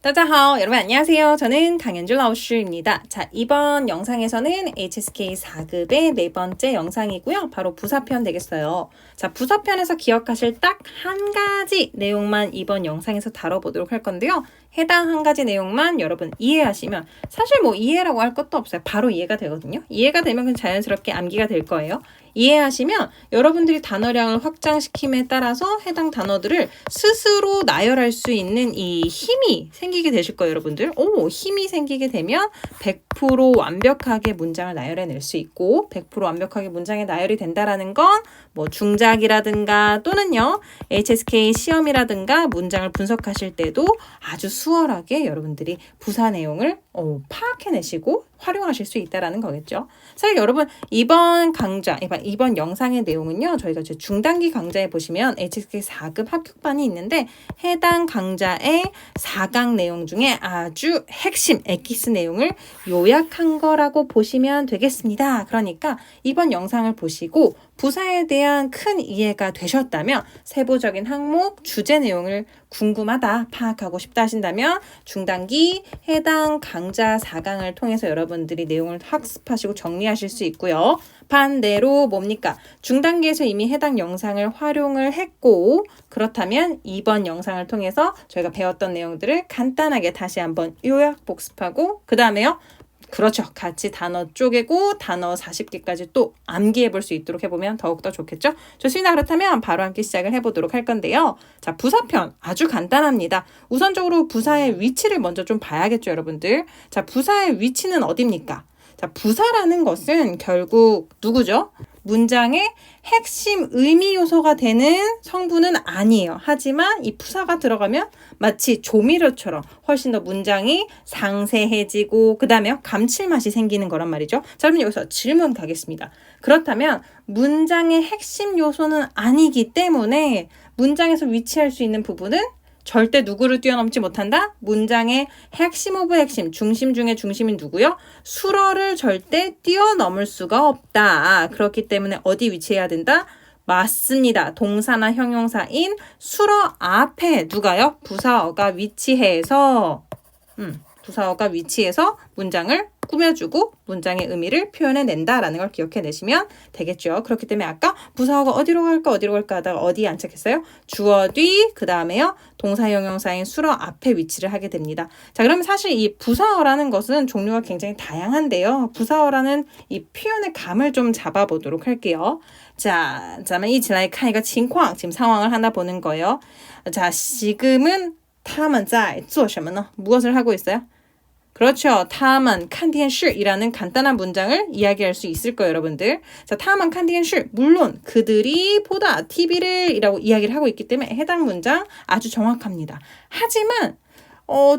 따자하오, 여러분 안녕하세요. 저는 강현주 라오스입니다. 자, 이번 영상에서는 HSK 4급의 네 번째 영상이고요. 바로 부사편 되겠어요. 자, 부사편에서 기억하실 딱 한 가지 내용만 이번 영상에서 다뤄보도록 할 건데요. 해당 한 가지 내용만 여러분 이해하시면 사실 뭐 이해라고 할 것도 없어요. 바로 이해가 되거든요. 이해가 되면 그냥 자연스럽게 암기가 될 거예요. 이해하시면 여러분들이 단어량을 확장시킴에 따라서 해당 단어들을 스스로 나열할 수 있는 이 힘이 생기게 되실 거예요, 여러분들. 힘이 생기게 되면 100% 완벽하게 문장을 나열해낼 수 있고 100% 완벽하게 문장에 나열이 된다라는 건 뭐 중작이라든가 또는요 HSK 시험이라든가 문장을 분석하실 때도 아주 수월하게 여러분들이 부사 내용을 파악해내시고 활용하실 수 있다라는 거겠죠. 사실 여러분 이번 영상의 내용은요. 저희가 이제 중단기 강좌에 보시면 HSK 4급 합격반이 있는데 해당 강좌의 4강 내용 중에 아주 핵심 엑기스 내용을 요약한 거라고 보시면 되겠습니다. 그러니까 이번 영상을 보시고 부사에 대한 큰 이해가 되셨다면 세부적인 항목, 주제 내용을 궁금하다, 파악하고 싶다 하신다면 중단기 해당 강좌 4강을 통해서 여러분들이 내용을 학습하시고 정리하실 수 있고요. 반대로 뭡니까? 중단기에서 이미 해당 영상을 활용을 했고 그렇다면 이번 영상을 통해서 저희가 배웠던 내용들을 간단하게 다시 한번 요약 복습하고 그 다음에요. 그렇죠. 같이 단어 쪼개고 단어 40개까지 또 암기해 볼 수 있도록 해보면 더욱더 좋겠죠? 좋습니다. 그렇다면 바로 함께 시작을 해보도록 할 건데요. 자, 부사편 아주 간단합니다. 우선적으로 부사의 위치를 먼저 좀 봐야겠죠, 여러분들. 자, 부사의 위치는 어디입니까? 자, 부사라는 것은 결국 누구죠? 문장의 핵심 의미 요소가 되는 성분은 아니에요. 하지만 이 부사가 들어가면 마치 조미료처럼 훨씬 더 문장이 상세해지고 그 다음에 감칠맛이 생기는 거란 말이죠. 자, 그럼 여기서 질문 가겠습니다. 그렇다면 문장의 핵심 요소는 아니기 때문에 문장에서 위치할 수 있는 부분은 절대 누구를 뛰어넘지 못한다? 문장의 핵심 오브 핵심, 중심 중에 중심인 누구요? 수러를 절대 뛰어넘을 수가 없다. 그렇기 때문에 어디 위치해야 된다? 맞습니다. 동사나 형용사인 수러 앞에 누가요? 부사어가 위치해서 문장을 꾸며주고 문장의 의미를 표현해낸다라는 걸 기억해내시면 되겠죠. 그렇기 때문에 아까 부사어가 어디로 갈까 하다가 어디에 안착했어요? 주어 뒤, 그 다음에요. 동사 형용사인 수러 앞에 위치를 하게 됩니다. 자, 그러면 사실 이 부사어라는 것은 종류가 굉장히 다양한데요. 부사어라는 이 표현의 감을 좀 잡아보도록 할게요. 자, 咱们一起来看一个情况, 지금 상황을 하나 보는 거예요. 자, 지금은 他们在做什么呢? 무엇을 하고 있어요? 그렇죠. 他们看电视이라는 간단한 문장을 이야기할 수 있을 거예요, 여러분들. 자, 他们看电视 물론 그들이 보다 TV를 이라고 이야기를 하고 있기 때문에 해당 문장 아주 정확합니다. 하지만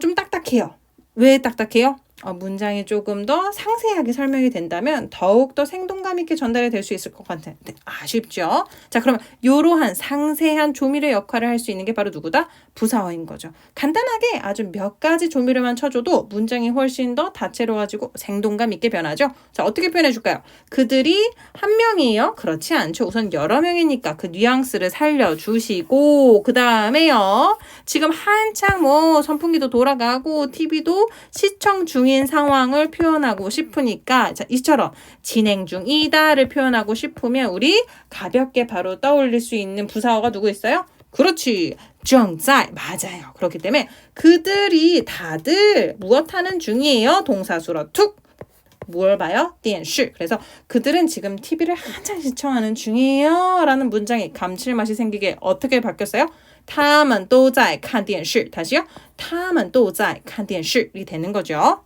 좀 딱딱해요. 왜 딱딱해요? 문장이 조금 더 상세하게 설명이 된다면 더욱더 생동감 있게 전달이 될 수 있을 것 같은데 아쉽죠? 자, 그러면 이러한 상세한 조미료 역할을 할 수 있는 게 바로 누구다? 부사어인 거죠. 간단하게 아주 몇 가지 조미료만 쳐줘도 문장이 훨씬 더 다채로워지고 생동감 있게 변하죠. 자, 어떻게 표현해 줄까요? 그들이 한 명이에요? 그렇지 않죠. 우선 여러 명이니까 그 뉘앙스를 살려주시고 그 다음에요. 지금 한창 선풍기도 돌아가고 TV도 시청 중인 상황을 표현하고 싶으니까 자, 이처럼 진행 중이다를 표현하고 싶으면 우리 가볍게 바로 떠올릴 수 있는 부사어가 누구 있어요? 그렇지. 正在 맞아요. 그렇기 때문에 그들이 다들 무엇 하는 중이에요? 동사수로 툭. 뭘 봐요? 电视. 그래서 그들은 지금 TV를 한창 시청하는 중이에요. 라는 문장이 감칠맛이 생기게 어떻게 바뀌었어요? 他们都在看电视. 다시요. 他们都在看电视이 되는 거죠.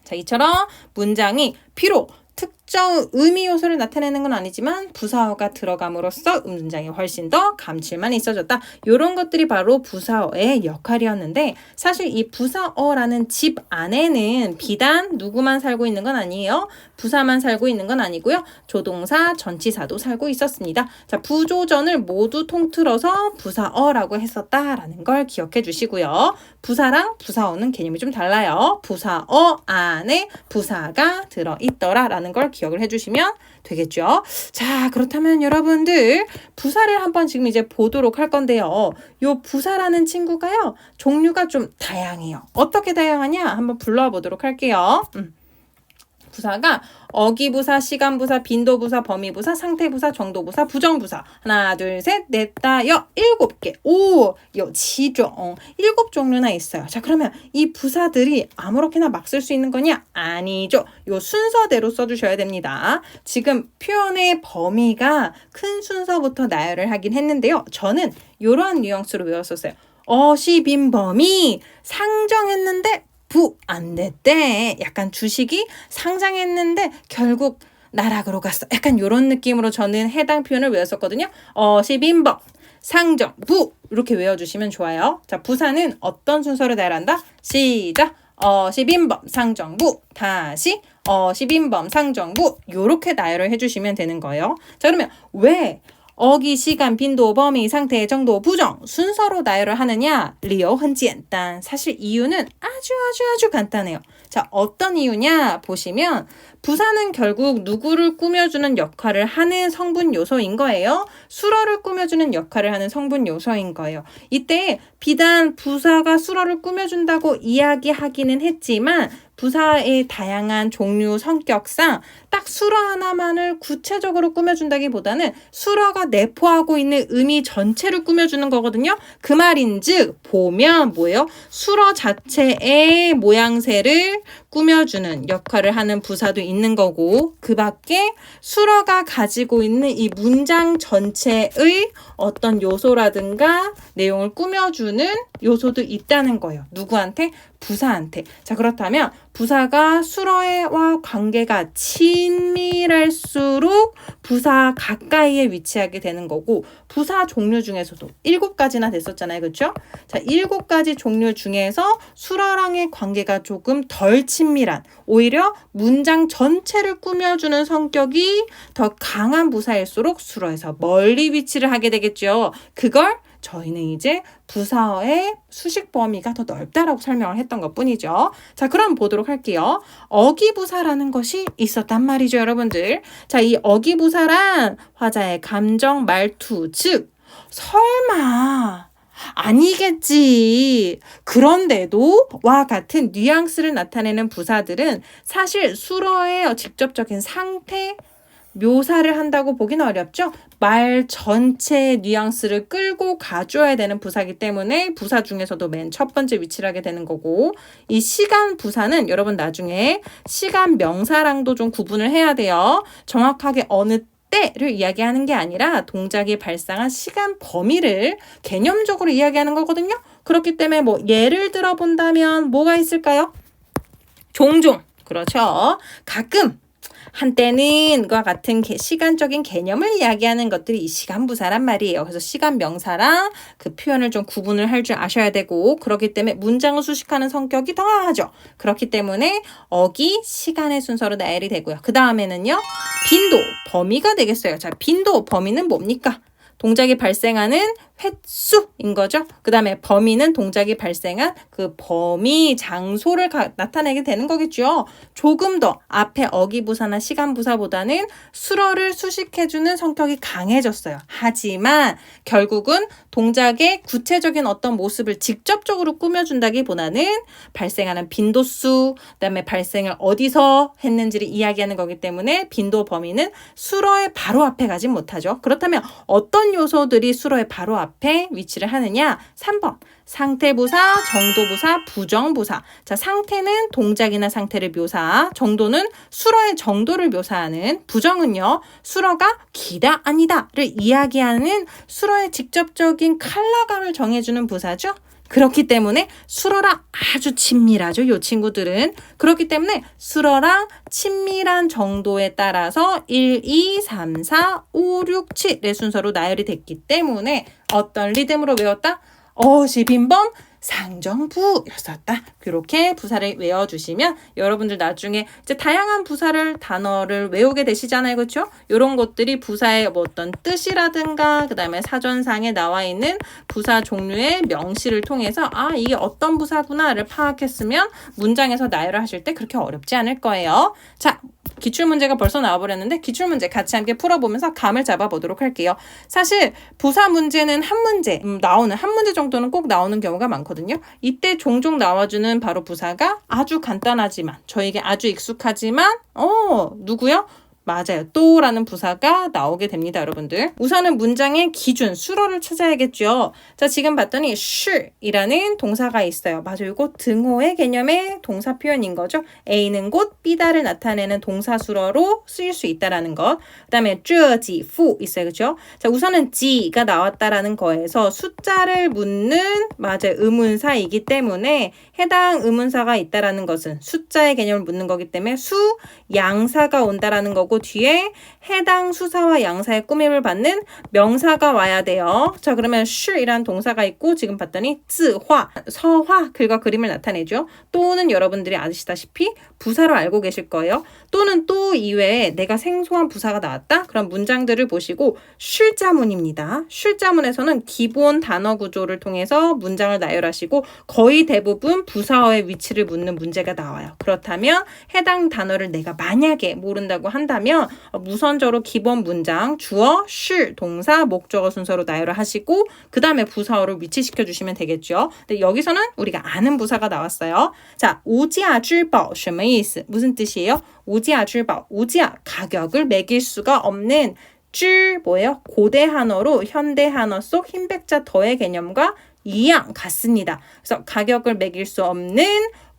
자, 이처럼 문장이 비록 특정 의미 요소를 나타내는 건 아니지만 부사어가 들어감으로써 문장이 훨씬 더 감칠맛이 있어졌다. 이런 것들이 바로 부사어의 역할이었는데 사실 이 부사어라는 집 안에는 비단 누구만 살고 있는 건 아니에요. 부사만 살고 있는 건 아니고요. 조동사, 전치사도 살고 있었습니다. 자, 부조전을 모두 통틀어서 부사어라고 했었다라는 걸 기억해 주시고요. 부사랑 부사어는 개념이 좀 달라요. 부사어 안에 부사가 들어있더라라는 걸 기억을 해주시면 되겠죠. 자, 그렇다면 여러분들 부사를 한번 지금 이제 보도록 할 건데요. 요 부사라는 친구가요. 종류가 좀 다양해요. 어떻게 다양하냐? 한번 불러보도록 할게요. 부사가 어기부사, 시간부사, 빈도부사, 범위부사, 상태부사, 정도부사, 부정부사. 하나, 둘, 셋, 넷, 다, 여, 7개. 오, 요, 7종. 7종류나 있어요. 자, 그러면 이 부사들이 아무렇게나 막 쓸 수 있는 거냐? 아니죠. 요 순서대로 써주셔야 됩니다. 지금 표현의 범위가 큰 순서부터 나열을 하긴 했는데요. 저는 요러한 뉘앙스로 외웠었어요. 어시빈범이 상정했는데 부 안 됐대. 약간 주식이 상장했는데 결국 나락으로 갔어. 약간 이런 느낌으로 저는 해당 표현을 외웠었거든요. 어시빈범, 상정, 부 이렇게 외워주시면 좋아요. 자, 부사는 어떤 순서로 나열한다? 시작. 어시빈범, 상정, 부. 다시 어시빈범, 상정, 부. 이렇게 나열을 해주시면 되는 거예요. 자, 그러면 왜 어기, 시간, 빈도, 범위, 상태, 정도, 부정 순서로 나열을 하느냐? 리오 흔简单. 사실 이유는 아주 간단해요. 자, 어떤 이유냐? 보시면 부사는 결국 누구를 꾸며주는 역할을 하는 성분 요소인 거예요. 수어를 꾸며주는 역할을 하는 성분 요소인 거예요. 이때 비단 부사가 수어를 꾸며준다고 이야기하기는 했지만 부사의 다양한 종류 성격상 딱 수어 하나만을 구체적으로 꾸며준다기보다는 수어가 내포하고 있는 의미 전체를 꾸며주는 거거든요. 그 말인즉 보면 뭐예요? 수어 자체의 모양새를 꾸며주는 역할을 하는 부사도 있는 거고 그 밖에 수어가 가지고 있는 이 문장 전체의 어떤 요소라든가 내용을 꾸며주는 요소도 있다는 거예요. 누구한테? 부사한테. 자, 그렇다면 부사가 수어와 관계가 친밀할수록 부사 가까이에 위치하게 되는 거고 부사 종류 중에서도 7가지나 됐었잖아요. 그렇죠? 자, 7가지 종류 중에서 수어랑의 관계가 조금 덜 친밀한 오히려 문장 전체를 꾸며주는 성격이 더 강한 부사일수록 수어에서 멀리 위치를 하게 되겠죠. 그걸 저희는 이제 부사어의 수식 범위가 더 넓다라고 설명을 했던 것뿐이죠. 자, 그럼 보도록 할게요. 어기부사라는 것이 있었단 말이죠, 여러분들. 자, 이 어기부사란 화자의 감정, 말투, 즉 설마 아니겠지. 그런데도 와 같은 뉘앙스를 나타내는 부사들은 사실 수어의 직접적인 상태, 묘사를 한다고 보기는 어렵죠. 말 전체의 뉘앙스를 끌고 가줘야 되는 부사이기 때문에 부사 중에서도 맨 첫 번째 위치를 하게 되는 거고 이 시간 부사는 여러분 나중에 시간 명사랑도 좀 구분을 해야 돼요. 정확하게 어느 때를 이야기하는 게 아니라 동작이 발생한 시간 범위를 개념적으로 이야기하는 거거든요. 그렇기 때문에 뭐 예를 들어 본다면 뭐가 있을까요? 종종. 그렇죠. 가끔. 한때는 과 같은 시간적인 개념을 이야기하는 것들이 이 시간부사란 말이에요. 그래서 시간 명사랑 그 표현을 좀 구분을 할 줄 아셔야 되고 그렇기 때문에 문장을 수식하는 성격이 더 강하죠. 그렇기 때문에 어기, 시간의 순서로 나열이 되고요. 그 다음에는요. 빈도, 범위가 되겠어요. 자, 빈도, 범위는 뭡니까? 동작이 발생하는 횟수인 거죠. 그 다음에 범위는 동작이 발생한 그 범위, 장소를 나타내게 되는 거겠죠. 조금 더 앞에 어기부사나 시간부사보다는 수어를 수식해주는 성격이 강해졌어요. 하지만 결국은 동작의 구체적인 어떤 모습을 직접적으로 꾸며준다기보다는 발생하는 빈도수, 그 다음에 발생을 어디서 했는지를 이야기하는 거기 때문에 빈도 범위는 수어의 바로 앞에 가진 못하죠. 그렇다면 어떤 요소들이 수어의 바로 앞에 위치를 하느냐? 3번. 상태부사, 정도부사, 부정부사. 자, 상태는 동작이나 상태를 묘사, 정도는 수어의 정도를 묘사하는, 부정은요, 수어가 기다 아니다를 이야기하는 수어의 직접적인 컬러감을 정해주는 부사죠. 그렇기 때문에 수어랑 아주 친밀하죠. 이 친구들은. 그렇기 때문에 수어랑 친밀한 정도에 따라서 1, 2, 3, 4, 5, 6, 7의 순서로 나열이 됐기 때문에 어떤 리듬으로 외웠다? 어시빈범 상정부였었다. 그렇게 부사를 외워주시면 여러분들 나중에 이제 다양한 부사를 단어를 외우게 되시잖아요. 그렇죠? 이런 것들이 부사의 뭐 어떤 뜻이라든가 그 다음에 사전상에 나와 있는 부사 종류의 명시를 통해서 아 이게 어떤 부사구나를 파악했으면 문장에서 나열을 하실 때 그렇게 어렵지 않을 거예요. 자, 기출문제가 벌써 나와버렸는데 기출문제 같이 함께 풀어보면서 감을 잡아보도록 할게요. 사실 부사 문제는 한 문제 한 문제 정도는 꼭 나오는 경우가 많거든요. 이때 종종 나와주는 바로 부사가 아주 간단하지만 저에게 아주 익숙하지만 누구요? 맞아요. 또라는 부사가 나오게 됩니다, 여러분들. 우선은 문장의 기준, 수로를 찾아야겠죠. 자, 지금 봤더니 sh이라는 동사가 있어요. 맞아요. 이거 등호의 개념의 동사 표현인 거죠. A는 곧 B다를 나타내는 동사 수로로 쓰일 수 있다라는 것. 그 다음에 这几副 있어요. 그죠? 자, 우선은 지가 나왔다라는 거에서 숫자를 묻는 맞아요. 의문사이기 때문에 해당 의문사가 있다라는 것은 숫자의 개념을 묻는 거기 때문에 수, 양사가 온다라는 거고 뒤에 해당 수사와 양사의 꾸밈을 받는 명사가 와야 돼요. 자, 그러면 sh이라는 동사가 있고 지금 봤더니 字화, 서화, 글과 그림을 나타내죠. 또는 여러분들이 아시다시피 부사로 알고 계실 거예요. 또는 또 이외에 내가 생소한 부사가 나왔다? 그럼 문장들을 보시고 쉴자문입니다. 쉴자문에서는 기본 단어 구조를 통해서 문장을 나열하시고 거의 대부분 부사어의 위치를 묻는 문제가 나와요. 그렇다면 해당 단어를 내가 만약에 모른다고 한다면 우선적으로 기본 문장 주어, 쉴, 동사, 목적어 순서로 나열을 하시고 그 다음에 부사어를 위치시켜 주시면 되겠죠. 근데 여기서는 우리가 아는 부사가 나왔어요. 자, 우지아 쥐바오 什么意思? 무슨 뜻이에요? 우지아 쥐바오, 우지아 가격을 매길 수가 없는 쥐 뭐예요? 고대 한어로 현대 한어 속 흰백자 더의 개념과 이양 같습니다. 그래서 가격을 매길 수 없는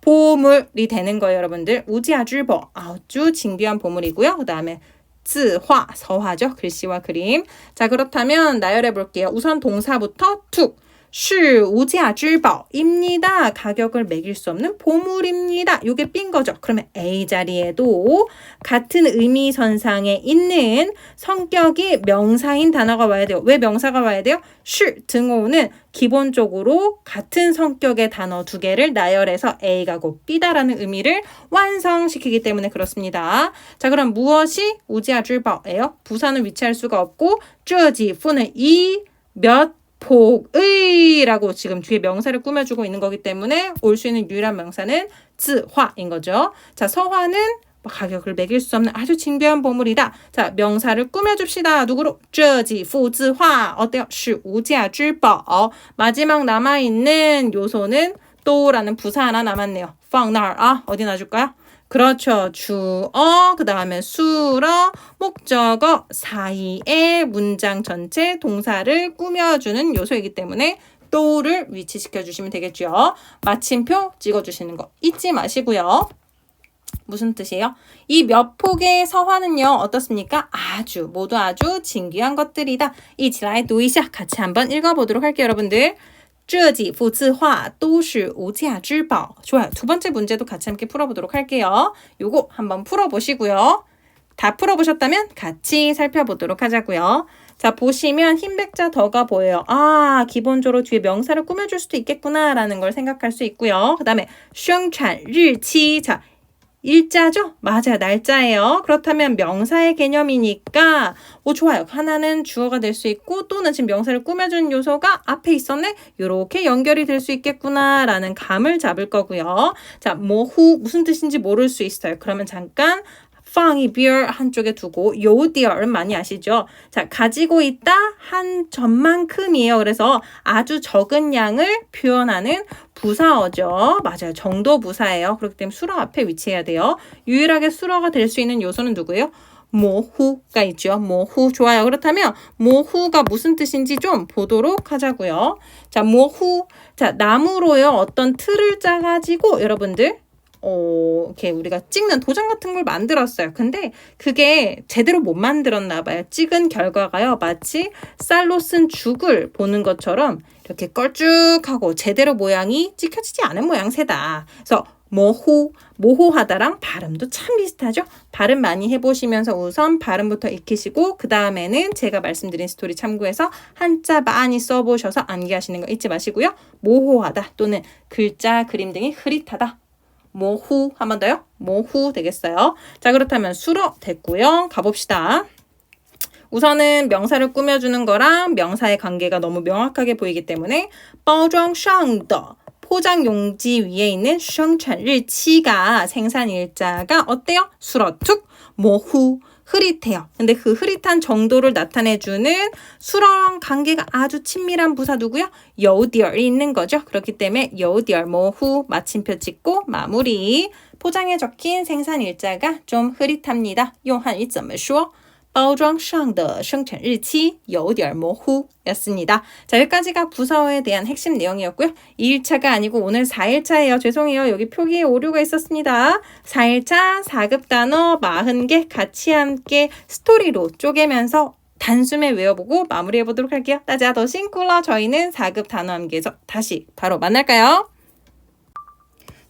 보물이 되는 거예요, 여러분들. 우지아 쥐보 아주 진귀한 보물이고요. 그 다음에 字화, 서화죠. 글씨와 그림. 자, 그렇다면 나열해 볼게요. 우선 동사부터 툭. 是无价之宝입니다. 가격을 매길 수 없는 보물입니다. 이게 삔 거죠. 그러면 A 자리에도 같은 의미선상에 있는 성격이 명사인 단어가 와야 돼요. 왜 명사가 와야 돼요? 是 등호는 기본적으로 같은 성격의 단어 두 개를 나열해서 A가 곧 B다라는 의미를 완성시키기 때문에 그렇습니다. 자, 그럼 무엇이 우지아줄바예요? 부사는 위치할 수가 없고 这几副는 이 몇 폭의라고 지금 뒤에 명사를 꾸며주고 있는 거기 때문에 올 수 있는 유일한 명사는 字화인 거죠. 자, 서화는 가격을 매길 수 없는 아주 진귀한 보물이다. 자, 명사를 꾸며줍시다. 누구로? 这几副字画 어때요? 是无价之宝. 마지막 남아있는 요소는 또라는 부사 하나 남았네요. 放那儿 어디 놔줄까요? 그렇죠. 주어, 그 다음에 수러, 목적어 사이에 문장 전체 동사를 꾸며주는 요소이기 때문에 또를 위치시켜 주시면 되겠죠. 마침표 찍어주시는 거 잊지 마시고요. 무슨 뜻이에요? 이 몇 폭의 서화는요, 어떻습니까? 모두 아주 진귀한 것들이다. 이치라의 도이샤 같이 한번 읽어보도록 할게요, 여러분들. 这几幅字画都是无价之宝. 좋아요. 두 번째 문제도 같이 함께 풀어보도록 할게요. 요거 한번 풀어보시고요. 다 풀어보셨다면 같이 살펴보도록 하자고요. 자, 보시면 흰백자 더가 보여요. 기본적으로 뒤에 명사를 꾸며줄 수도 있겠구나 라는 걸 생각할 수 있고요. 그 다음에 生产日期. 자, 일자죠? 맞아요. 날짜예요. 그렇다면 명사의 개념이니까 좋아요. 하나는 주어가 될 수 있고 또는 지금 명사를 꾸며주는 요소가 앞에 있었네? 이렇게 연결이 될 수 있겠구나 라는 감을 잡을 거고요. 자, 모후 무슨 뜻인지 모를 수 있어요. 그러면 잠깐放이 비얼 한쪽에 두고 요디얼은 많이 아시죠? 자, 가지고 있다 한 점만큼이에요. 그래서 아주 적은 양을 표현하는 부사어죠. 맞아요. 정도 부사예요. 그렇기 때문에 수러 앞에 위치해야 돼요. 유일하게 수러가 될 수 있는 요소는 누구예요? 모후가 있죠. 모후. 좋아요. 그렇다면 모후가 무슨 뜻인지 좀 보도록 하자고요. 자, 모후. 자, 나무로요. 어떤 틀을 짜가지고 여러분들 이렇게 우리가 찍는 도장 같은 걸 만들었어요. 근데 그게 제대로 못 만들었나 봐요. 찍은 결과가요. 마치 쌀로 쓴 죽을 보는 것처럼 이렇게 걸쭉하고 제대로 모양이 찍혀지지 않은 모양새다. 그래서 모호하다랑 발음도 참 비슷하죠? 발음 많이 해보시면서 우선 발음부터 익히시고 그 다음에는 제가 말씀드린 스토리 참고해서 한자 많이 써보셔서 암기하시는 거 잊지 마시고요. 모호하다 또는 글자, 그림 등이 흐릿하다. 모후 한 번 더요. 모후 되겠어요. 자, 그렇다면 수러 됐고요. 가봅시다. 우선은 명사를 꾸며주는 거랑 명사의 관계가 너무 명확하게 보이기 때문에 包装上的 포장 용지 위에 있는 生产日期가 생산 일자가 어때요? 수러 툭 모후 흐릿해요. 근데 그 흐릿한 정도를 나타내주는 수어랑 관계가 아주 친밀한 부사 누구요? 여우디얼이 있는 거죠. 그렇기 때문에 여우디얼 모후 마침표 찍고 마무리. 포장에 적힌 생산 일자가 좀 흐릿합니다. 用汉语怎么说?包装上的生产日期有点模糊였습니다. 자, 여기까지가 부사어에 대한 핵심 내용이었고요. 2일차가 아니고 오늘 4일차예요. 죄송해요. 여기 표기에 오류가 있었습니다. 4일차 4급 단어 40개 같이 함께 스토리로 쪼개면서 단숨에 외워보고 마무리해보도록 할게요. 大家더辛苦了. 저희는 4급 단어 암기에서 다시 바로 만날까요?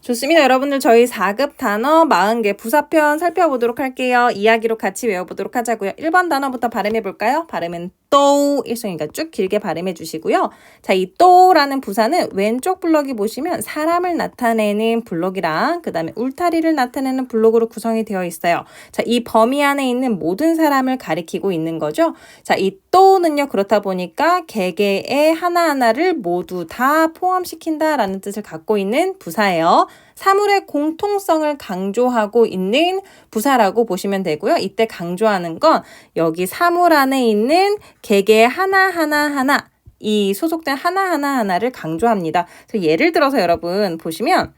좋습니다. 여러분들 저희 4급 단어 40개 부사편 살펴보도록 할게요. 이야기로 같이 외워보도록 하자고요. 1번 단어부터 발음해볼까요? 발음은 또 일성이니까 쭉 길게 발음해 주시고요. 자, 이 또라는 부사는 왼쪽 블럭이 보시면 사람을 나타내는 블럭이랑 그 다음에 울타리를 나타내는 블럭으로 구성이 되어 있어요. 자, 이 범위 안에 있는 모든 사람을 가리키고 있는 거죠. 자, 이 또는요 그렇다 보니까 개개의 하나하나를 모두 다 포함시킨다라는 뜻을 갖고 있는 부사예요. 사물의 공통성을 강조하고 있는 부사라고 보시면 되고요. 이때 강조하는 건 여기 사물 안에 있는 개개 하나하나 이 소속된 하나하나를 강조합니다. 그래서 예를 들어서 여러분 보시면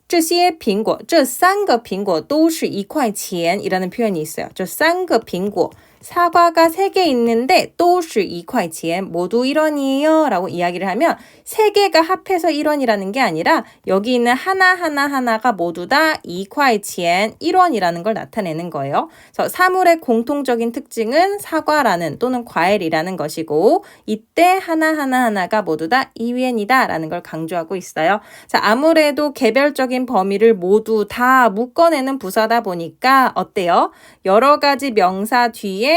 这些苹果这三个苹果都是1块钱이라는 표현이 있어요. 这三个苹果 사과가 3개 있는데 都是1块钱 모두 1원이에요 라고 이야기를 하면 3개가 합해서 1원이라는 게 아니라 여기 있는 하나가 모두 다 2块钱 1원이라는 걸 나타내는 거예요. 그래서 사물의 공통적인 특징은 사과라는 또는 과일이라는 것이고 이때 하나가 모두 다 2元이다 라는 걸 강조하고 있어요. 자, 아무래도 개별적인 범위를 모두 다 묶어내는 부사다 보니까 어때요? 여러 가지 명사 뒤에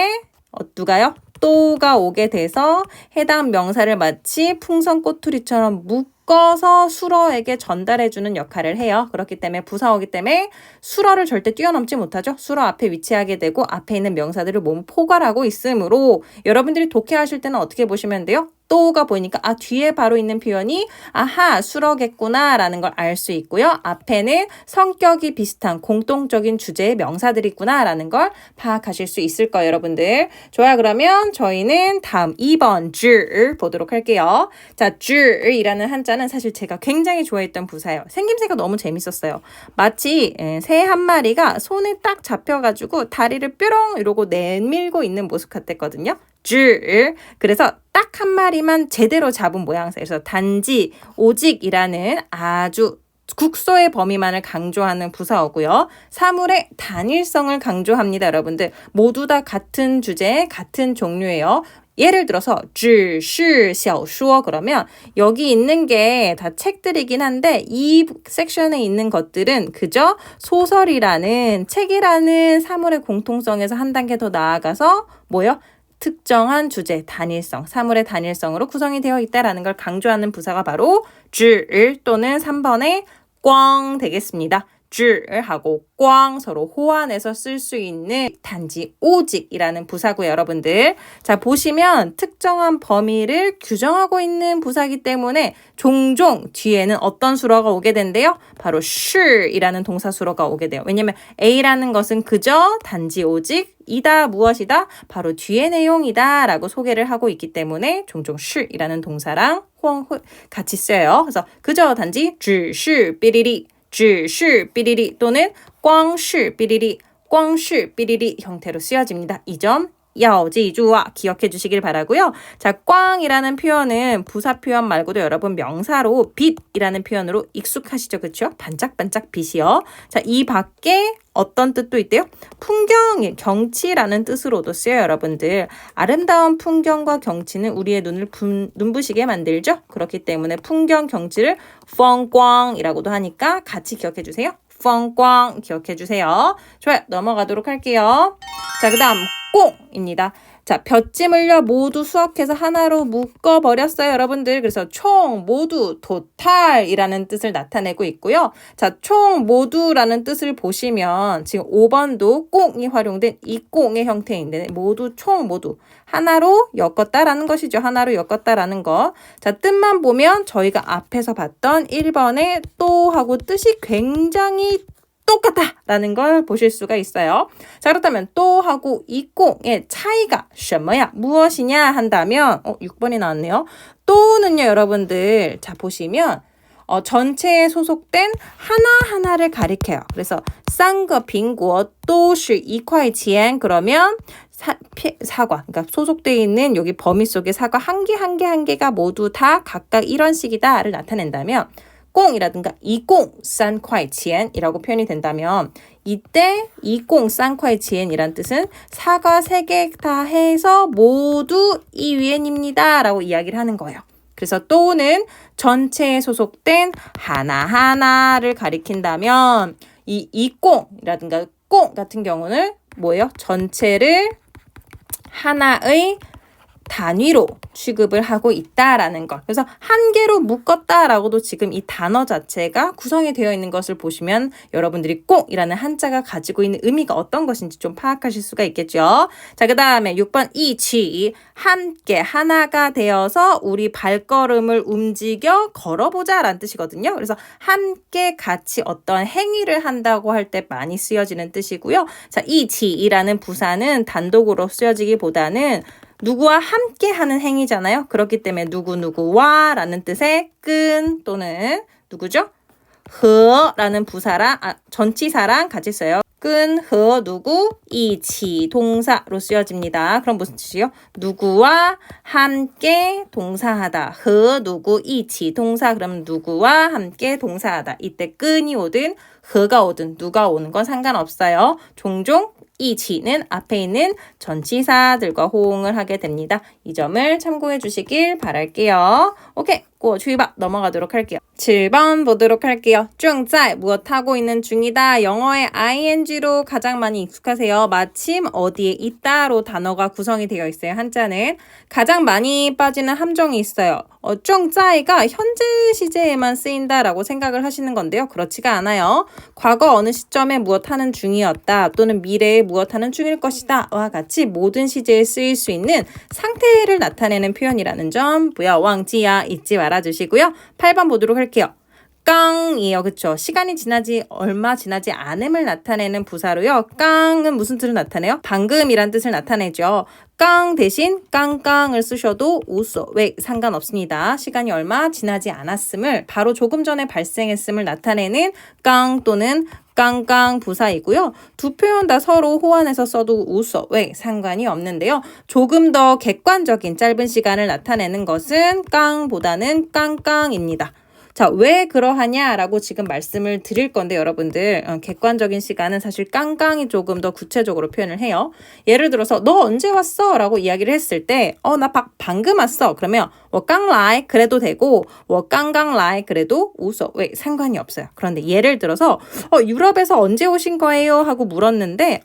누가요? 또가 오게 돼서 해당 명사를 마치 풍선 꼬투리처럼 묶어서 수어에게 전달해주는 역할을 해요. 그렇기 때문에 부사어기 때문에 수어를 절대 뛰어넘지 못하죠. 수어 앞에 위치하게 되고 앞에 있는 명사들을 몸 포괄하고 있으므로 여러분들이 독해하실 때는 어떻게 보시면 돼요? 또가 보이니까 아 뒤에 바로 있는 표현이 아하 수어겠구나 라는 걸 알 수 있고요. 앞에는 성격이 비슷한 공통적인 주제의 명사들이 있구나 라는 걸 파악하실 수 있을 거예요. 여러분들. 좋아요. 그러면 저희는 다음 2번 줄 보도록 할게요. 자, 줄이라는 한자는 사실 제가 굉장히 좋아했던 부사예요. 생김새가 너무 재밌었어요. 마치 새 한 마리가 손에 딱 잡혀가지고 다리를 뾰롱 이러고 내밀고 있는 모습 같았거든요. 줄. 그래서 딱 한 마리만 제대로 잡은 모양새. 그래서 단지, 오직이라는 아주 국소의 범위만을 강조하는 부사어고요. 사물의 단일성을 강조합니다. 여러분들 모두 다 같은 주제, 같은 종류예요. 예를 들어서 只是小说 그러면 여기 있는 게 다 책들이긴 한데 이 섹션에 있는 것들은 그저 소설이라는 책이라는 사물의 공통성에서 한 단계 더 나아가서 뭐요? 특정한 주제, 단일성, 사물의 단일성으로 구성이 되어 있다라는 걸 강조하는 부사가 바로 줄 또는 3번의 꽝 되겠습니다. 줄하고 꽝 서로 호환해서 쓸 수 있는 단지 오직이라는 부사고요. 여러분들. 자, 보시면 특정한 범위를 규정하고 있는 부사이기 때문에 종종 뒤에는 어떤 수어가 오게 된대요? 바로 sh이라는 동사 수어가 오게 돼요. 왜냐면 A라는 것은 그저 단지 오직 이다 무엇이다? 바로 뒤의 내용이다 라고 소개를 하고 있기 때문에 종종 sh이라는 동사랑 같이 쓰여요. 그래서 그저 단지 只是 삐리리 只是 삐리리 또는 光是 삐리리 光是 삐리리 형태로 쓰여집니다. 이 점 야오지주와 기억해 주시길 바라고요. 자, 꽝이라는 표현은 부사 표현 말고도 여러분 명사로 빛이라는 표현으로 익숙하시죠? 그렇죠? 반짝반짝 빛이요. 자, 이 밖에 어떤 뜻도 있대요? 풍경, 경치라는 뜻으로도 쓰여요. 여러분들. 아름다운 풍경과 경치는 우리의 눈을 눈부시게 만들죠? 그렇기 때문에 풍경, 경치를 펑꽝이라고도 하니까 같이 기억해 주세요. 펑꽝 기억해 주세요. 좋아요. 넘어가도록 할게요. 자, 그 다음 꽁입니다. 자, 볏짚을요 모두 수확해서 하나로 묶어버렸어요. 여러분들. 그래서 총, 모두, 토탈이라는 뜻을 나타내고 있고요. 자, 총, 모두라는 뜻을 보시면 지금 5번도 꽁이 활용된 이 꽁의 형태인데 모두, 총, 모두 하나로 엮었다라는 것이죠. 하나로 엮었다라는 거. 자, 뜻만 보면 저희가 앞에서 봤던 1번의 또 하고 뜻이 굉장히 똑같다라는 걸 보실 수가 있어요. 자, 그렇다면 또하고 이꽁의 차이가 什么야? 무엇이냐 한다면 6번이 나왔네요. 또는요, 여러분들. 자, 보시면 전체에 소속된 하나하나를 가리켜요. 그래서 三个苹果都是一块钱 그러면 사과, 그러니까 소속되어 있는 여기 범위 속의 사과 한 개 한 개 한 개가 모두 다 각각 이런 식이다를 나타낸다면 꽁이라든가 이꽁 싼콰이치엔이라고 표현이 된다면 이때 이꽁 싼콰이치엔이란 뜻은 사과 3개 다 해서 모두 이위엔입니다 라고 이야기를 하는 거예요. 그래서 또는 전체에 소속된 하나하나를 가리킨다면 이 이꽁이라든가 꽁 같은 경우는 뭐예요? 전체를 하나의 단위로 취급을 하고 있다라는 것. 그래서 한 개로 묶었다라고도 지금 이 단어 자체가 구성이 되어 있는 것을 보시면 여러분들이 꽁이라는 한자가 가지고 있는 의미가 어떤 것인지 좀 파악하실 수가 있겠죠. 자, 그 다음에 6번 이치 함께 하나가 되어서 우리 발걸음을 움직여 걸어보자 라는 뜻이거든요. 그래서 함께 같이 어떤 행위를 한다고 할 때 많이 쓰여지는 뜻이고요. 자, 이치이라는 부사는 단독으로 쓰여지기보다는 누구와 함께 하는 행위잖아요. 그렇기 때문에 누구누구와 라는 뜻의 끈 또는 누구죠? 허라는 부사랑 전치사랑 같이 써요. 끈, 허, 누구, 이치 동사로 쓰여집니다. 그럼 무슨 뜻이요? 누구와 함께 동사하다. 허, 누구, 이치 동사. 그럼 누구와 함께 동사하다. 이때 끈이 오든 허가 오든 누가 오는 건 상관없어요. 종종 이치는 앞에 있는 전치사들과 호응을 하게 됩니다. 이 점을 참고해 주시길 바랄게요. 오케이, 过去吧 넘어가도록 할게요. 7번 보도록 할게요. 正在 무엇 하고 있는 중이다. 영어의 ing로 가장 많이 익숙하세요. 마침 어디에 있다로 단어가 구성이 되어 있어요. 한자는 가장 많이 빠지는 함정이 있어요. 正在가 현재 시제에만 쓰인다라고 생각을 하시는 건데요. 그렇지가 않아요. 과거 어느 시점에 무엇 하는 중이었다 또는 미래에 무엇 하는 중일 것이다 와 같이 모든 시제에 쓰일 수 있는 상태를 나타내는 표현이라는 점 부여왕지야 잊지 말아주시고요. 8번 보도록 할게요. 깡이에요. 그쵸? 시간이 얼마 지나지 않음을 나타내는 부사로요. 깡은 무슨 뜻을 나타내요? 방금이란 뜻을 나타내죠. 깡 대신 깡깡을 쓰셔도 우소 왜 상관없습니다. 시간이 얼마 지나지 않았음을 바로 조금 전에 발생했음을 나타내는 깡 또는 깡깡 부사이고요. 두 표현 다 서로 호환해서 써도 우소 왜 상관이 없는데요. 조금 더 객관적인 짧은 시간을 나타내는 것은 깡보다는 깡깡입니다. 자, 왜 그러하냐라고 지금 말씀을 드릴 건데 여러분들 객관적인 시간은 사실 깡깡이 조금 더 구체적으로 표현을 해요. 예를 들어서 너 언제 왔어? 라고 이야기를 했을 때 나 방금 왔어. 그러면 我刚来 그래도 되고 我刚刚来 그래도 웃어. 왜 상관이 없어요. 그런데 예를 들어서 유럽에서 언제 오신 거예요? 하고 물었는데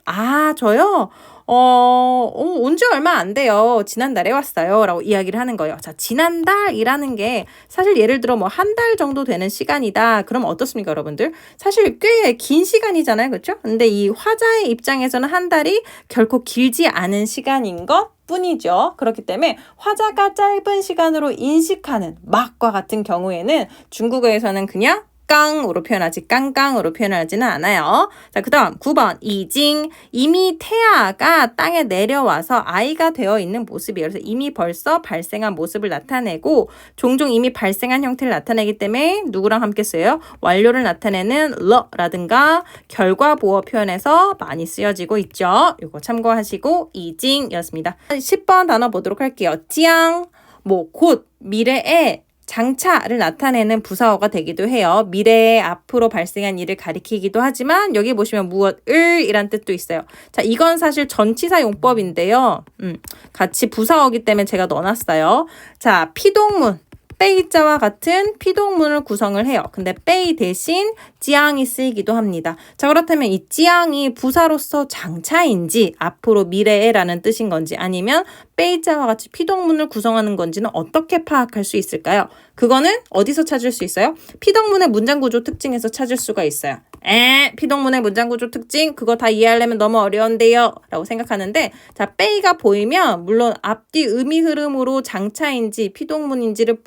저요? 온지 얼마 안 돼요. 지난달에 왔어요. 라고 이야기를 하는 거예요. 자, 지난달이라는 게 사실 예를 들어 뭐 한 달 정도 되는 시간이다. 그럼 어떻습니까, 여러분들? 사실 꽤 긴 시간이잖아요. 그렇죠? 근데 이 화자의 입장에서는 한 달이 결코 길지 않은 시간인 것 뿐이죠. 그렇기 때문에 화자가 짧은 시간으로 인식하는 막과 같은 경우에는 중국어에서는 그냥 깡으로 표현하지 깡깡으로 표현하지는 않아요. 자, 그 다음 9번 이징 이미 태아가 땅에 내려와서 아이가 되어 있는 모습이에요. 그래서 이미 벌써 발생한 모습을 나타내고 종종 이미 발생한 형태를 나타내기 때문에 누구랑 함께 써요? 완료를 나타내는 러라든가 결과보어 표현에서 많이 쓰여지고 있죠. 이거 참고하시고 이징이었습니다. 10번 단어 보도록 할게요. 찌앙 곧 미래에 장차를 나타내는 부사어가 되기도 해요. 미래에 앞으로 발생한 일을 가리키기도 하지만 여기 보시면 무엇을 이란 뜻도 있어요. 자, 이건 사실 전치사 용법인데요. 같이 부사어기 때문에 제가 넣어놨어요. 자, 피동문. 빼이자와 같은 피동문을 구성을 해요. 근데 빼이 대신 찌앙이 쓰이기도 합니다. 자, 그렇다면 이 찌앙이 부사로서 장차인지 앞으로 미래에라는 뜻인 건지 아니면 빼이자와 같이 피동문을 구성하는 건지는 어떻게 파악할 수 있을까요? 그거는 어디서 찾을 수 있어요? 피동문의 문장 구조 특징에서 찾을 수가 있어요. 피동문의 문장구조 특징 그거 다 이해하려면 너무 어려운데요 라고 생각하는데 자 빼이가 보이면 물론 앞뒤 의미 흐름으로 장차인지 피동문인지를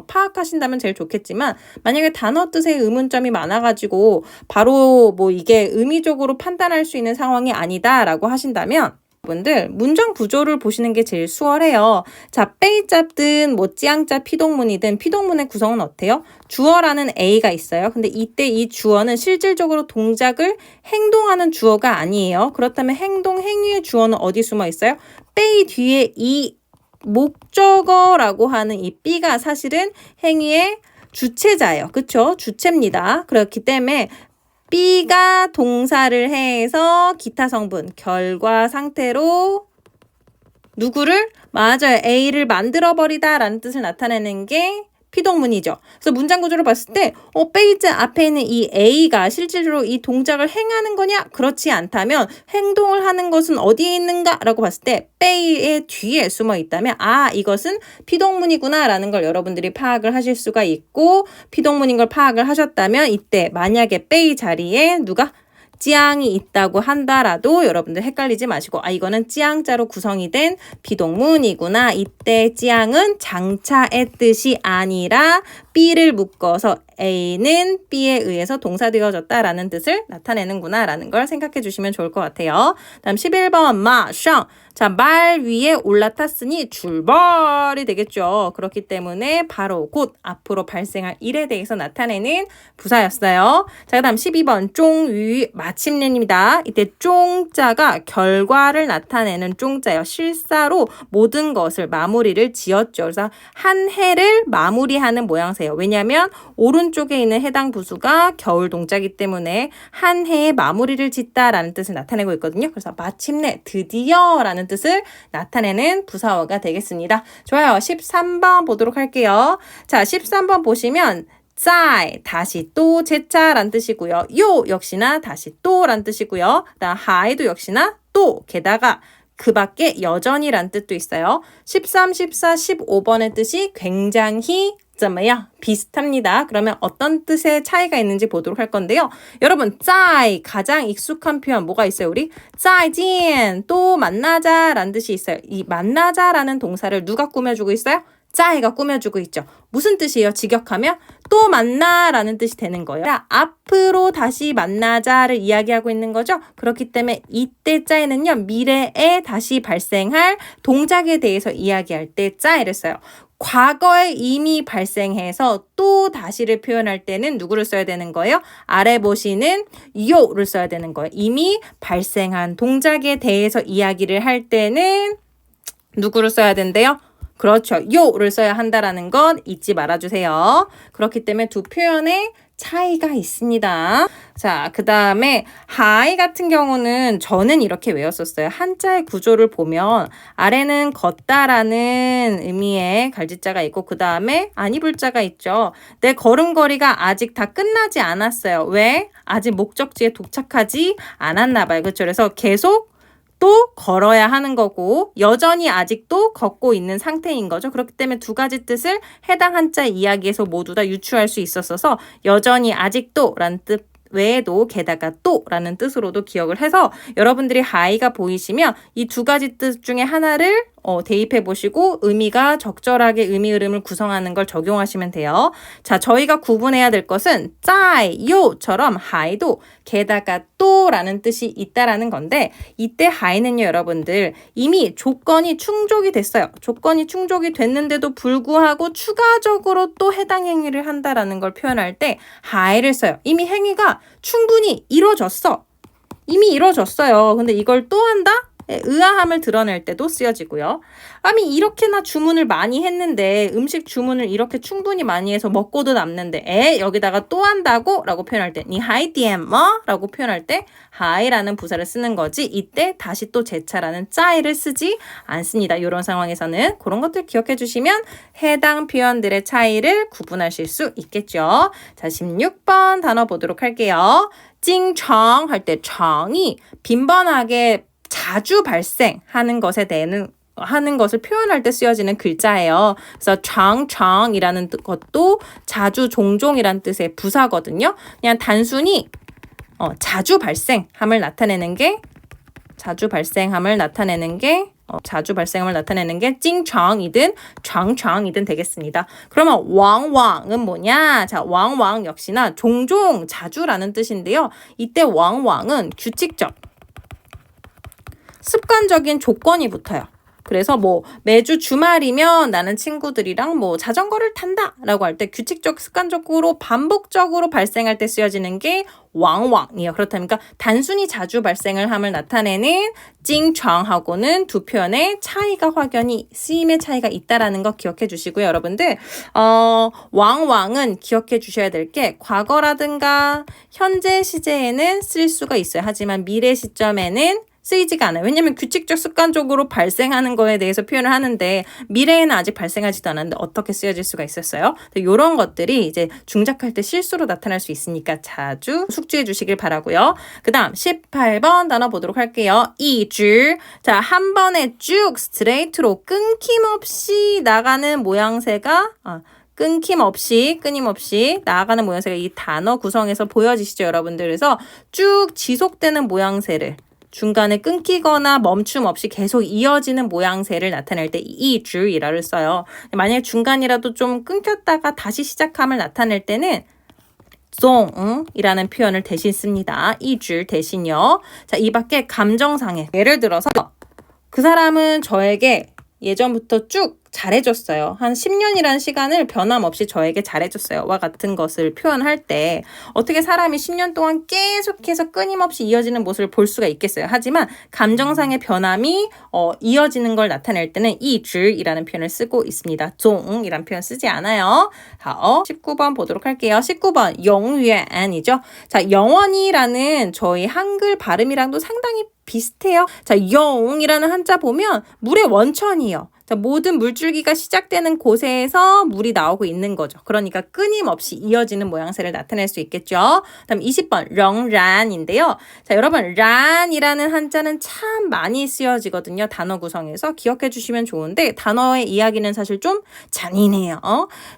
파악하신다면 제일 좋겠지만 만약에 단어 뜻의 의문점이 많아가지고 바로 뭐 이게 의미적으로 판단할 수 있는 상황이 아니다 라고 하신다면 분들 문장 구조를 보시는 게 제일 수월해요. 자, 빼이잡든 뭐 찌양자 피동문이든 피동문의 구성은 어때요? 주어라는 A가 있어요. 근데 이때 이 주어는 실질적으로 동작을 행동하는 주어가 아니에요. 그렇다면 행동 행위의 주어는 어디 숨어 있어요? 빼이 뒤에 이 목적어라고 하는 이 B가 사실은 행위의 주체자예요. 그쵸? 주체입니다. 그렇기 때문에 B가 동사를 해서 기타 성분, 결과 상태로 누구를? 맞아요. A를 만들어버리다 라는 뜻을 나타내는 게 피동문이죠. 그래서 문장 구조를 봤을 때 페이지 앞에 있는 이 A가 실질적으로 이 동작을 행하는 거냐? 그렇지 않다면 행동을 하는 것은 어디에 있는가? 라고 봤을 때 빼이의 뒤에 숨어 있다면 이것은 피동문이구나 라는 걸 여러분들이 파악을 하실 수가 있고 피동문인 걸 파악을 하셨다면 이때 만약에 빼이 자리에 누가? 찌양이 있다고 한다라도 여러분들 헷갈리지 마시고 이거는 찌양자로 구성이 된 비동문이구나. 이때 찌양은 장차의 뜻이 아니라 B를 묶어서 A는 B에 의해서 동사되어졌다라는 뜻을 나타내는구나 라는 걸 생각해 주시면 좋을 것 같아요. 다음 11번 마샹. 자, 말 위에 올라탔으니 출발이 되겠죠. 그렇기 때문에 바로 곧 앞으로 발생할 일에 대해서 나타내는 부사였어요. 자, 그다음 12번 쫑위 마침내입니다. 이때 쫑자가 결과를 나타내는 쫑자예요. 실사로 모든 것을 마무리를 지었죠. 그래서 한 해를 마무리하는 모양새예요. 왜냐하면 오른쪽에 있는 해당 부수가 겨울 동자이기 때문에 한 해의 마무리를 짓다라는 뜻을 나타내고 있거든요. 그래서 마침내 드디어라는 뜻을 나타내는 부사어가 되겠습니다. 좋아요. 13번 보도록 할게요. 자, 13번 보시면 짤 다시 또 재차란 뜻이고요. 요 역시나 다시 또란 뜻이고요. 그다음 하이도 역시나 또 게다가 그 밖에 여전히란 뜻도 있어요. 13, 14, 15번의 뜻이 굉장히 비슷합니다. 그러면 어떤 뜻의 차이가 있는지 보도록 할 건데요. 여러분, 짜이 가장 익숙한 표현 뭐가 있어요? 우리 짜이진 또 만나자라는 뜻이 있어요. 이 만나자라는 동사를 누가 꾸며주고 있어요? 짜이가 꾸며주고 있죠. 무슨 뜻이에요? 직역하면 또 만나라는 뜻이 되는 거예요. 앞으로 다시 만나자를 이야기하고 있는 거죠. 그렇기 때문에 이때 짜이는요. 미래에 다시 발생할 동작에 대해서 이야기할 때 짜이를 써요. 과거에 이미 발생해서 또 다시를 표현할 때는 누구를 써야 되는 거예요? 아래 보시는 요를 써야 되는 거예요. 이미 발생한 동작에 대해서 이야기를 할 때는 누구를 써야 된대요? 그렇죠. 요를 써야 한다라는 건 잊지 말아주세요. 그렇기 때문에 두 표현의 차이가 있습니다. 자, 그 다음에 하이 같은 경우는 저는 이렇게 외웠었어요. 한자의 구조를 보면 아래는 걷다라는 의미의 갈짓자가 있고 그 다음에 안 입을 자가 있죠. 내 걸음걸이가 아직 다 끝나지 않았어요. 왜? 아직 목적지에 도착하지 않았나 봐요. 그렇죠. 그래서 계속 또 걸어야 하는 거고 여전히 아직도 걷고 있는 상태인 거죠. 그렇기 때문에 두 가지 뜻을 해당 한자 이야기에서 모두 다 유추할 수 있었어서 여전히 아직도 라는 뜻 외에도 게다가 또 라는 뜻으로도 기억을 해서 여러분들이 하이가 보이시면 이 두 가지 뜻 중에 하나를 대입해 보시고 의미가 적절하게 의미 흐름을 구성하는 걸 적용하시면 돼요. 자, 저희가 구분해야 될 것은 짜이, 요처럼 하이도 게다가 또라는 뜻이 있다라는 건데 이때 하이는요 여러분들 이미 조건이 충족이 됐어요. 조건이 충족이 됐는데도 불구하고 추가적으로 또 해당 행위를 한다라는 걸 표현할 때 하이를 써요. 이미 행위가 충분히 이루어졌어. 이미 이루어졌어요. 근데 이걸 또 한다? 의아함을 드러낼 때도 쓰여지고요. 아니 이렇게나 주문을 많이 했는데 음식 주문을 이렇게 충분히 많이 해서 먹고도 남는데 여기다가 또 한다고? 라고 표현할 때 니 하이 디엠머? 라고 표현할 때 하이라는 부사를 쓰는 거지 이때 다시 또 제차라는 짜이를 쓰지 않습니다. 이런 상황에서는 그런 것들 기억해 주시면 해당 표현들의 차이를 구분하실 수 있겠죠. 자, 16번 단어 보도록 할게요. 찡청 할 때 청이 빈번하게 자주 발생하는 것에 대한 하는 것을 표현할 때 쓰여지는 글자예요. 그래서 장장이라는 것도 자주 종종이라는 뜻의 부사거든요. 그냥 단순히 자주 발생함을 나타내는 게 자주 발생함을 나타내는 게 찡창이든 장창이든 되겠습니다. 그러면 왕왕은 뭐냐? 자, 왕왕 역시나 종종, 자주라는 뜻인데요. 이때 왕왕은 규칙적, 습관적인 조건이 붙어요. 그래서 뭐 매주 주말이면 나는 친구들이랑 뭐 자전거를 탄다 라고 할 때 규칙적, 습관적으로, 반복적으로 발생할 때 쓰여지는 게 왕왕이에요. 그렇다면 단순히 자주 발생을 함을 나타내는 찡창하고는 두 표현의 차이가 확연히 쓰임의 차이가 있다라는 거 기억해 주시고요. 여러분들 왕왕은 기억해 주셔야 될 게 과거라든가 현재 시제에는 쓸 수가 있어요. 하지만 미래 시점에는 쓰이지가 않아요. 왜냐하면 규칙적 습관적으로 발생하는 거에 대해서 표현을 하는데 미래에는 아직 발생하지도 않았는데 어떻게 쓰여질 수가 있었어요? 이런 것들이 이제 중작할 때 실수로 나타날 수 있으니까 자주 숙지해 주시길 바라고요. 그 다음 18번 단어 보도록 할게요. 이주. 자, 한 번에 쭉 스트레이트로 끊김없이 나가는 모양새가 끊임없이 나아가는 모양새가 이 단어 구성에서 보여지시죠, 여러분들. 그래서 쭉 지속되는 모양새를 중간에 끊기거나 멈춤 없이 계속 이어지는 모양새를 나타낼 때 이주이라를 써요. 만약 중간이라도 좀 끊겼다가 다시 시작함을 나타낼 때는 송이라는 표현을 대신 씁니다. 이주 대신요. 자, 이 밖에 감정상해. 예를 들어서 그 사람은 저에게 예전부터 쭉 잘해줬어요. 한 10년이라는 시간을 변함없이 저에게 잘해줬어요. 와 같은 것을 표현할 때 어떻게 사람이 10년 동안 계속해서 끊임없이 이어지는 모습을 볼 수가 있겠어요. 하지만 감정상의 변함이 이어지는 걸 나타낼 때는 이주이라는 표현을 쓰고 있습니다. 종이라는 표현 쓰지 않아요. 자, 19번 보도록 할게요. 19번 영유안이죠. 자, 영원히라는 저희 한글 발음이랑도 상당히 비슷해요. 자, 영이라는 한자 보면 물의 원천이에요. 자, 모든 물줄기가 시작되는 곳에서 물이 나오고 있는 거죠. 그러니까 끊임없이 이어지는 모양새를 나타낼 수 있겠죠. 다음 20번 렁란인데요. 자, 여러분 란이라는 한자는 참 많이 쓰여지거든요. 단어 구성에서 기억해 주시면 좋은데 단어의 이야기는 사실 좀 잔인해요.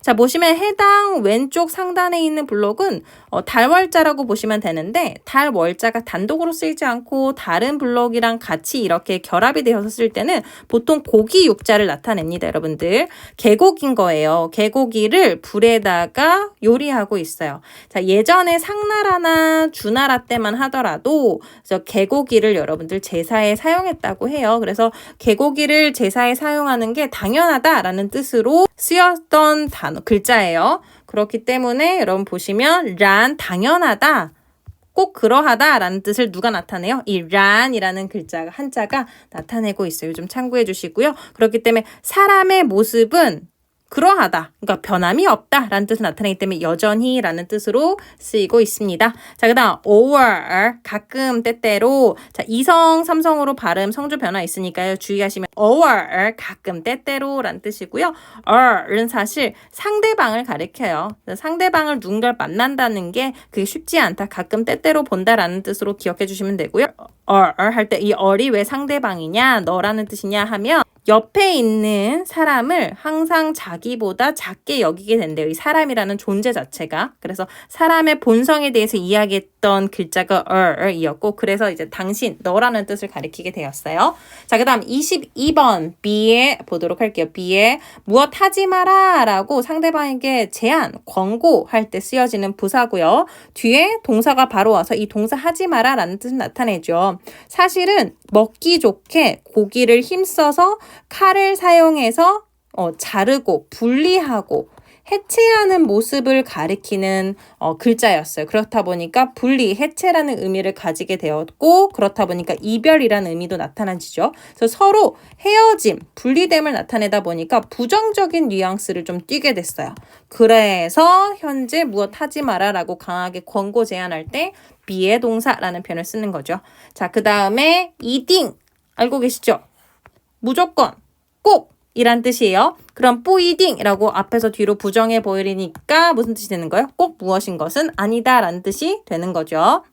자, 보시면 해당 왼쪽 상단에 있는 블록은 달월자라고 보시면 되는데 달월자가 단독으로 쓰이지 않고 다른 블록이랑 같이 이렇게 결합이 되어서 쓸 때는 보통 고기 육자를 나타냅니다. 여러분들 개고기인 거예요. 개고기를 불에다가 요리하고 있어요. 자, 예전에 상나라나 주나라 때만 하더라도 개고기를 여러분들 제사에 사용했다고 해요. 그래서 개고기를 제사에 사용하는 게 당연하다라는 뜻으로 쓰였던 단어 글자예요. 그렇기 때문에 여러분 보시면 란 당연하다, 꼭 그러하다라는 뜻을 누가 나타내요? 이 란이라는 글자가 한자가 나타내고 있어요. 좀 참고해 주시고요. 그렇기 때문에 사람의 모습은 그러하다, 그러니까 변함이 없다라는 뜻을 나타내기 때문에 여전히라는 뜻으로 쓰이고 있습니다. 자, 그다음 over 가끔 때때로 자, 이성 삼성으로 발음 성조 변화 있으니까요. 주의하시면 over 가끔 때때로라는 뜻이고요. or은 사실 상대방을 가리켜요. 상대방을 누군가를 만난다는 게 그게 쉽지 않다. 가끔 때때로 본다라는 뜻으로 기억해 주시면 되고요. or 할 때 이 or이 왜 상대방이냐, 너라는 뜻이냐 하면 옆에 있는 사람을 항상 자기보다 작게 여기게 된대요. 이 사람이라는 존재 자체가. 그래서 사람의 본성에 대해서 이야기했던 글자가 이었고 그래서 이제 당신, 너라는 뜻을 가리키게 되었어요. 자, 그 다음 22번 B에 보도록 할게요. B에 무엇 하지 마라 라고 상대방에게 제안, 권고할 때 쓰여지는 부사고요. 뒤에 동사가 바로 와서 이 동사 하지 마라 라는 뜻을 나타내죠. 사실은 먹기 좋게 고기를 힘써서 칼을 사용해서 자르고 분리하고 해체하는 모습을 가리키는 글자였어요. 그렇다 보니까 분리, 해체라는 의미를 가지게 되었고 그렇다 보니까 이별이라는 의미도 나타나지죠. 그래서 서로 헤어짐, 분리됨을 나타내다 보니까 부정적인 뉘앙스를 좀 띠게 됐어요. 그래서 현재 무엇 하지 마라 라고 강하게 권고 제안할 때 비의 동사라는 표현을 쓰는 거죠. 자, 그 다음에 이딩 알고 계시죠? 무조건, 꼭 이란 뜻이에요. 그럼 뿌이딩이라고 앞에서 뒤로 부정해 보이니까 무슨 뜻이 되는 거예요? 꼭 무엇인 것은 아니다 라는 뜻이 되는 거죠.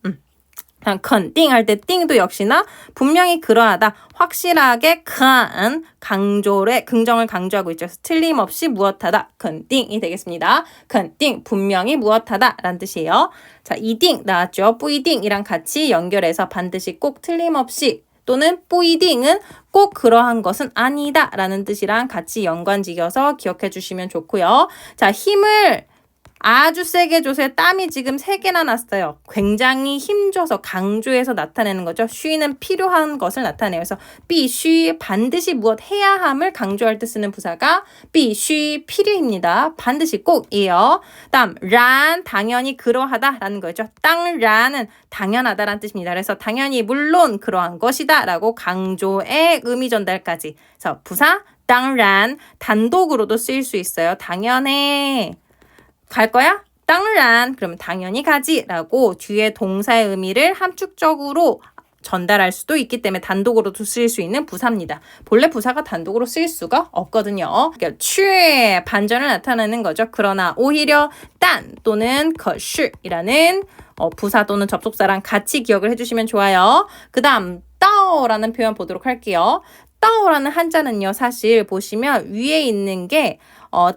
肯定할 때 띵도 역시나 분명히 그러하다, 확실하게 큰 강조를 긍정을 강조하고 있죠. 그래서 틀림없이 무엇하다 肯定이 되겠습니다. 肯定 분명히 무엇하다 라는 뜻이에요. 자, 이딩 나왔죠. 뿌이딩이랑 같이 연결해서 반드시 꼭 틀림없이 또는 뿌이딩은 꼭 그러한 것은 아니다 라는 뜻이랑 같이 연관지어서 기억해 주시면 좋고요. 자, 힘을 아주 세게 줘서 땀이 지금 3개나 났어요. 굉장히 힘줘서 강조해서 나타내는 거죠. 쉬는 필요한 것을 나타내요. 그래서 必须 반드시 무엇 해야 함을 강조할 때 쓰는 부사가 必须 필요입니다. 반드시 꼭이에요. 다음 란 당연히 그러하다 라는 거죠. 당란은 당연하다라는 뜻입니다. 그래서 당연히 물론 그러한 것이다 라고 강조의 의미 전달까지. 그래서 부사 당란 단독으로도 쓰일 수 있어요. 당연해. 갈 거야? 당란. 그러면 당연히 가지 라고 뒤에 동사의 의미를 함축적으로 전달할 수도 있기 때문에 단독으로도 쓰일 수 있는 부사입니다. 본래 부사가 단독으로 쓰일 수가 없거든요. 그러니까 취 반전을 나타내는 거죠. 그러나 오히려 딴 또는 可是이라는 부사 또는 접속사랑 같이 기억을 해주시면 좋아요. 그 다음 따오라는 표현 보도록 할게요. 따오라는 한자는요, 사실 보시면 위에 있는 게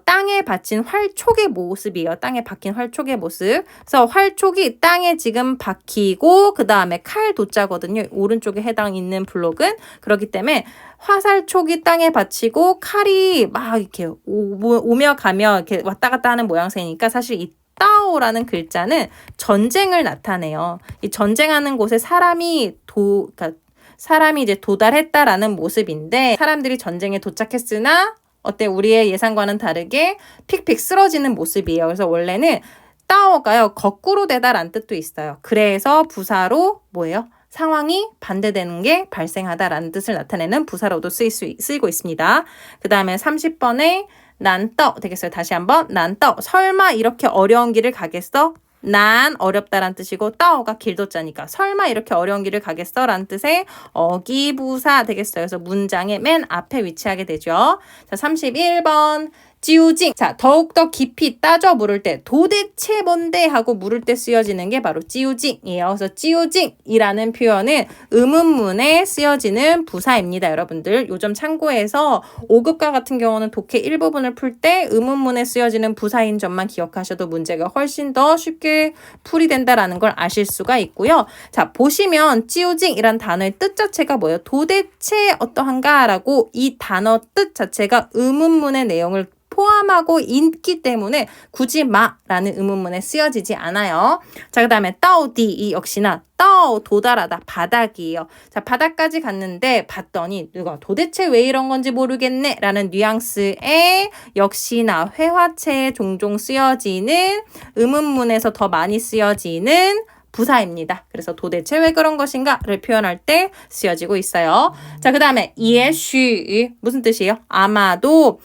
땅에 받친 활촉의 모습이에요. 땅에 박힌 활촉의 모습. 그래서 활촉이 땅에 지금 박히고 그 다음에 칼 도자거든요. 오른쪽에 해당 있는 블록은. 그렇기 때문에 화살촉이 땅에 받치고 칼이 막 이렇게 오며 가며 이렇게 왔다 갔다 하는 모양새니까 사실 이 따오라는 글자는 전쟁을 나타내요. 이 전쟁하는 곳에 그러니까 사람이 이제 도달했다라는 모습인데 사람들이 전쟁에 도착했으나 어때? 우리의 예상과는 다르게 픽픽 쓰러지는 모습이에요. 그래서 원래는 따오가요, 거꾸로 되다라는 뜻도 있어요. 그래서 부사로 뭐예요? 상황이 반대되는 게 발생하다라는 뜻을 나타내는 부사로도 쓰이고 있습니다. 그 다음에 30번에 난떠 되겠어요. 다시 한번 난떠. 설마 이렇게 어려운 길을 가겠어? 난 어렵다란 뜻이고 따오가 길도자니까 설마 이렇게 어려운 길을 가겠어? 라는 뜻의 어기부사 되겠어요. 그래서 문장의 맨 앞에 위치하게 되죠. 자, 31번 찌우징. 자, 더욱더 깊이 따져 물을 때 도대체 뭔데 하고 물을 때 쓰여지는 게 바로 찌우징이에요. 그래서 찌우징이라는 표현은 의문문에 쓰여지는 부사입니다. 여러분들 요점 참고해서 5급과 같은 경우는 독해 일부분을 풀 때 의문문에 쓰여지는 부사인 점만 기억하셔도 문제가 훨씬 더 쉽게 풀이된다라는 걸 아실 수가 있고요. 자, 보시면 찌우징이란 단어의 뜻 자체가 뭐예요? 도대체 어떠한가 라고 이 단어 뜻 자체가 의문문의 내용을 포함하고 있기 때문에 굳이 마라는 의문문에 쓰여지지 않아요. 자, 그 다음에 따오디 이 역시나 따오 도달하다 바닥이에요. 자, 바닥까지 갔는데 봤더니 누가 도대체 왜 이런 건지 모르겠네 라는 뉘앙스에 역시나 회화체에 종종 쓰여지는 의문문에서 더 많이 쓰여지는 부사입니다. 그래서 도대체 왜 그런 것인가를 표현할 때 쓰여지고 있어요. 자, 그 다음에 예슈 무슨 뜻이에요? 아마도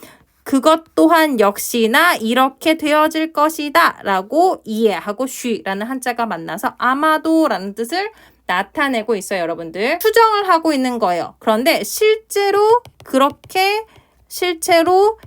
그것 또한 역시나 이렇게 되어질 것이다 라고 이해하고 쉬라는 한자가 만나서 아마도 라는 뜻을 나타내고 있어요. 여러분들 추정을 하고 있는 거예요. 그런데 실제로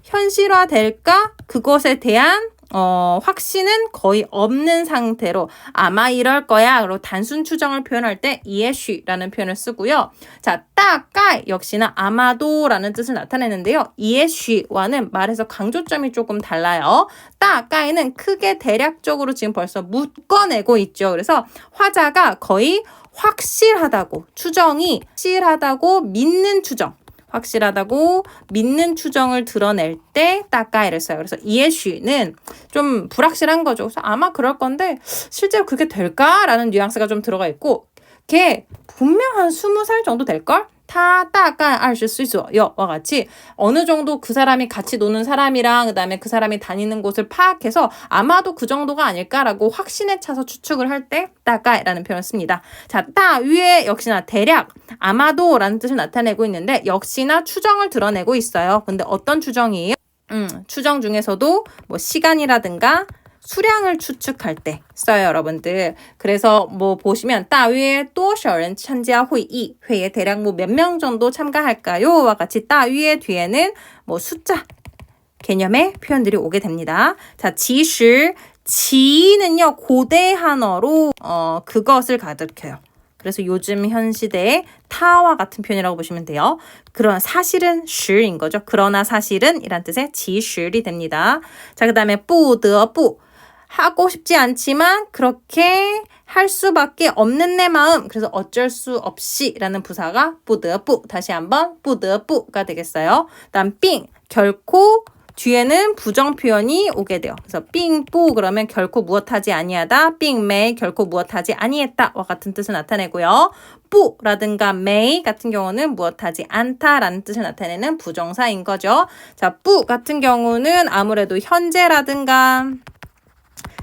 현실화될까? 그것에 대한 확신은 거의 없는 상태로 아마 이럴 거야. 그리고 단순 추정을 표현할 때 예슈라는 표현을 쓰고요. 자, 따까이 역시나 아마도라는 뜻을 나타내는데요. 예슈와는 말해서 강조점이 조금 달라요. 따까이는 크게 대략적으로 지금 벌써 묶어내고 있죠. 그래서 화자가 거의 확실하다고 추정이 확실하다고 믿는 추정. 확실하다고 믿는 추정을 드러낼 때 따까이를 써요. 그래서 이해쉬는 좀 불확실한 거죠. 그래서 아마 그럴 건데 실제로 그게 될까라는 뉘앙스가 좀 들어가 있고 걔 분명 한 20살 정도 될걸? 다大概20岁左右와 같이 어느 정도 그 사람이 같이 노는 사람이랑 그다음에 그 사람이 다니는 곳을 파악해서 아마도 그 정도가 아닐까라고 확신에 차서 추측을 할 때大概라는 표현을 씁니다. 자, 따 위에 역시나 대략 아마도라는 뜻을 나타내고 있는데 역시나 추정을 드러내고 있어요. 근데 어떤 추정이에요? 추정 중에서도 뭐 시간이라든가 수량을 추측할 때 써요, 여러분들. 그래서 뭐 보시면 大约多少人参加会议 회의에 대략 뭐 몇 명 정도 참가할까요? 와 같이 大约 뒤에는 뭐 숫자 개념의 표현들이 오게 됩니다. 자, 其实 지는요 고대 한어로 그것을 가리켜요. 그래서 요즘 현 시대의 타와 같은 표현이라고 보시면 돼요. 그런 사실은 是인 거죠. 그러나 사실은 이란 뜻의 其实이 됩니다. 자, 그 다음에 不得不 하고 싶지 않지만 그렇게 할 수밖에 없는 내 마음. 그래서 어쩔 수 없이 라는 부사가 不得不 다시 한번 不得不가 되겠어요. 다음 并 결코 뒤에는 부정 표현이 오게 돼요. 그래서 并不 그러면 결코 무엇하지 아니하다. 并没 결코 무엇하지 아니했다와 같은 뜻을 나타내고요. 不 라든가 may 같은 경우는 무엇하지 않다라는 뜻을 나타내는 부정사인 거죠. 자, 不 같은 경우는 아무래도 현재라든가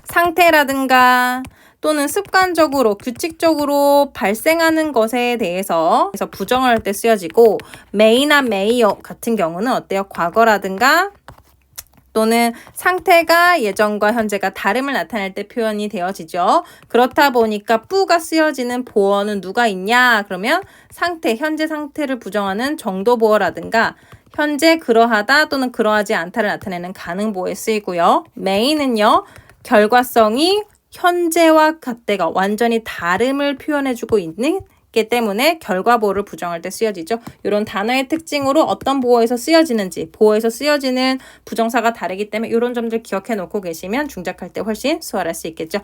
상태라든가 또는 습관적으로 규칙적으로 발생하는 것에 대해서 그래서 부정을 할 때 쓰여지고 may나 mayo 같은 경우는 어때요? 과거라든가 또는 상태가 예전과 현재가 다름을 나타낼 때 표현이 되어지죠. 그렇다 보니까 뿌가 쓰여지는 보어는 누가 있냐? 그러면 상태, 현재 상태를 부정하는 정도 보어라든가 현재 그러하다 또는 그러하지 않다를 나타내는 가능 보어에 쓰이고요. may는요. 결과성이 현재와 갓대가 완전히 다름을 표현해주고 있는 기 때문에 결과 보호를 부정할 때 쓰여지죠. 이런 단어의 특징으로 어떤 보호에서 쓰여지는지 보호에서 쓰여지는 부정사가 다르기 때문에 이런 점들 기억해 놓고 계시면 중작할 때 훨씬 수월할 수 있겠죠.